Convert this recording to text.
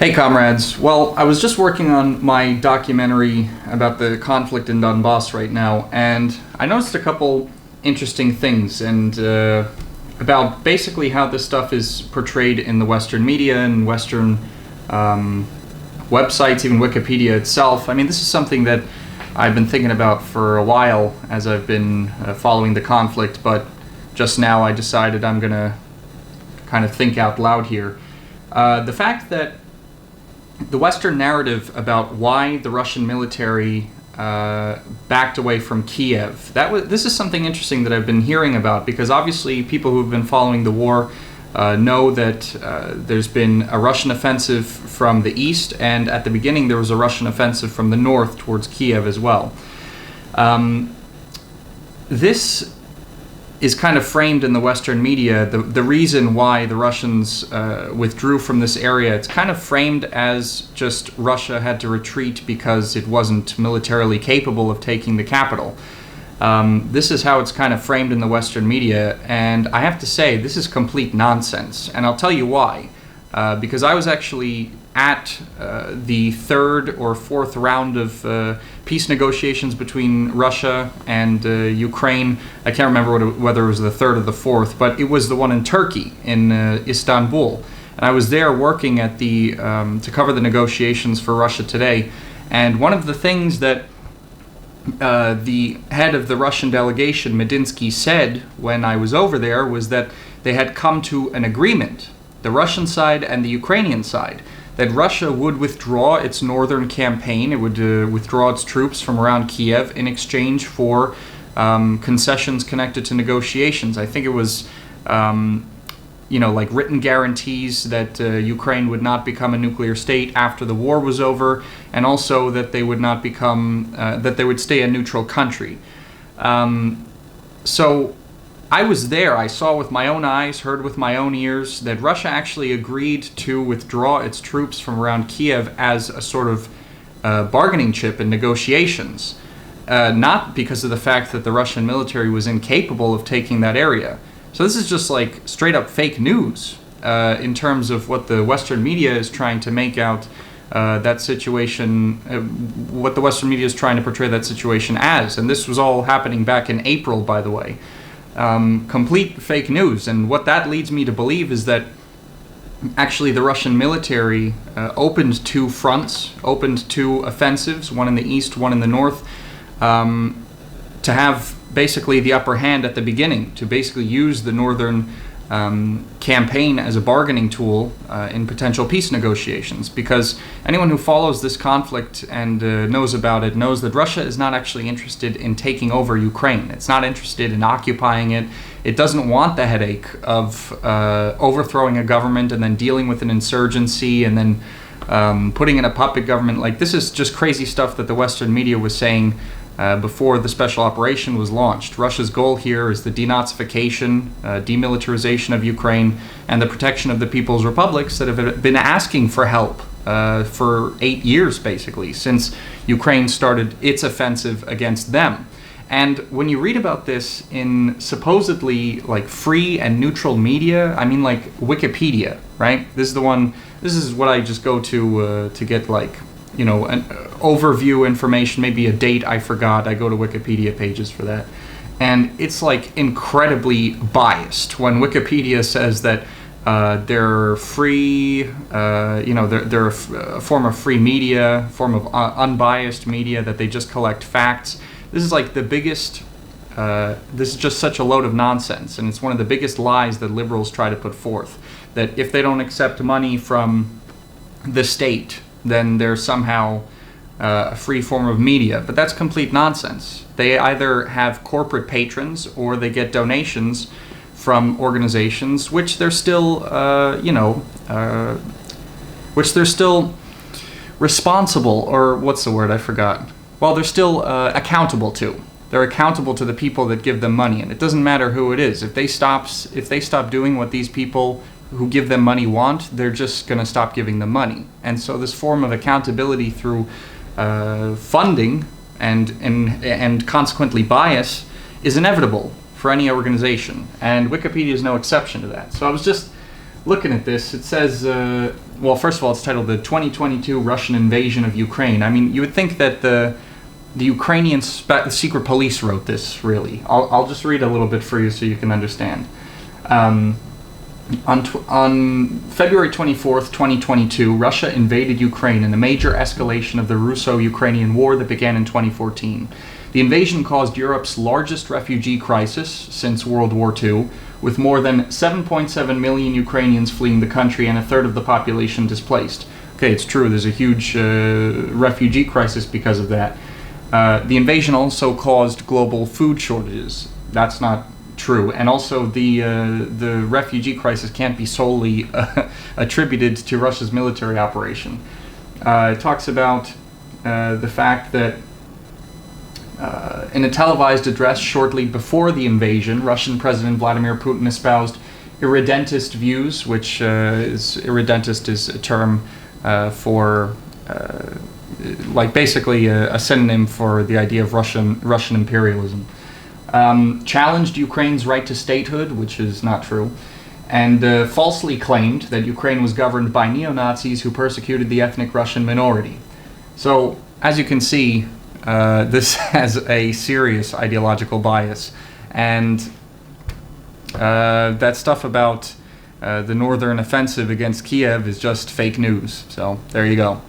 Hey comrades, well, I was just working on my documentary about the conflict in Donbass right now, and I noticed a couple interesting things about basically how this stuff is portrayed in the Western media and Western websites, even Wikipedia itself. I mean, this is something that I've been thinking about for a while as I've been following the conflict, but just now I decided I'm going to kind of think out loud here. The fact that the Western narrative about why the Russian military backed away from Kiev, this is something interesting that I've been hearing about, because obviously people who've been following the war know that there's been a Russian offensive from the east, and at the beginning there was a Russian offensive from the north towards Kiev as well. This is kind of framed in the Western media, the reason why the Russians withdrew from this area. It's kind of framed as just Russia had to retreat because it wasn't militarily capable of taking the capital. This is how it's kind of framed in the Western media, and I have to say, this is complete nonsense, and I'll tell you why. Because I was actually at the third or fourth round of peace negotiations between Russia and Ukraine. I can't remember whether it was the third or the fourth, but it was the one in Turkey, in Istanbul. And I was there working at to cover the negotiations for Russia Today. And one of the things that the head of the Russian delegation, Medinsky, said when I was over there was that they had come to an agreement, the Russian side and the Ukrainian side, that Russia would withdraw its northern campaign. It would withdraw its troops from around Kiev in exchange for concessions connected to negotiations. I think it was, like written guarantees that Ukraine would not become a nuclear state after the war was over, and also that they would not become, that they would stay a neutral country. So I was there, I saw with my own eyes, heard with my own ears, that Russia actually agreed to withdraw its troops from around Kiev as a sort of bargaining chip in negotiations. Not because of the fact that the Russian military was incapable of taking that area. So this is just like straight up fake news in terms of what the Western media is trying to make out that situation, what the Western media is trying to portray that situation as. And this was all happening back in April, by the way. Complete fake news. And what that leads me to believe is that actually the Russian military opened two fronts, opened two offensives, one in the east, one in the north, to have basically the upper hand at the beginning, to basically use the northern campaign as a bargaining tool in potential peace negotiations. Because anyone who follows this conflict and knows about it knows that Russia is not actually interested in taking over Ukraine. It's not interested in occupying it. It doesn't want the headache of overthrowing a government and then dealing with an insurgency and then putting in a puppet government. Like, this is just crazy stuff that the Western media was saying before the special operation was launched. Russia's goal here is the denazification, demilitarization of Ukraine, and the protection of the people's republics that have been asking for help for 8 years, basically, since Ukraine started its offensive against them. And when you read about this in supposedly like free and neutral media, I mean like Wikipedia, right? This is what I just go to get like, an overview information, maybe a date I forgot. I go to Wikipedia pages for that. And it's like incredibly biased when Wikipedia says that they're free, they're a form of free media, form of unbiased media, that they just collect facts. This is like the biggest, this is just such a load of nonsense. And it's one of the biggest lies that liberals try to put forth, that if they don't accept money from the state, then they're somehow a free form of media. But that's complete nonsense. They either have corporate patrons or they get donations from organizations which they're still, which they're still responsible, or what's the word? I forgot. Well, they're still accountable to. They're accountable to the people that give them money, and it doesn't matter who it is. If they stop doing what these people who give them money want, they're just going to stop giving them money. And so this form of accountability through funding and consequently bias is inevitable for any organization, and Wikipedia is no exception to that. So I was just looking at this, it says, well, first of all, it's titled "The 2022 Russian Invasion of Ukraine." I mean, you would think that the Ukrainian secret police wrote this. Really, I'll just read a little bit for you so you can understand. On February 24th, 2022, Russia invaded Ukraine in a major escalation of the Russo-Ukrainian war that began in 2014. The invasion caused Europe's largest refugee crisis since World War II, with more than 7.7 million Ukrainians fleeing the country and a third of the population displaced. Okay, it's true, there's a huge refugee crisis because of that. The invasion also caused global food shortages. That's not true. And also the refugee crisis can't be solely attributed to Russia's military operation. It talks about the fact that in a televised address shortly before the invasion, Russian President Vladimir Putin espoused irredentist views, which irredentist is a term for like basically a synonym for the idea of Russian imperialism. Challenged Ukraine's right to statehood, which is not true, and falsely claimed that Ukraine was governed by neo-Nazis who persecuted the ethnic Russian minority. So, as you can see, this has a serious ideological bias, and that stuff about the northern offensive against Kiev is just fake news. So, there you go.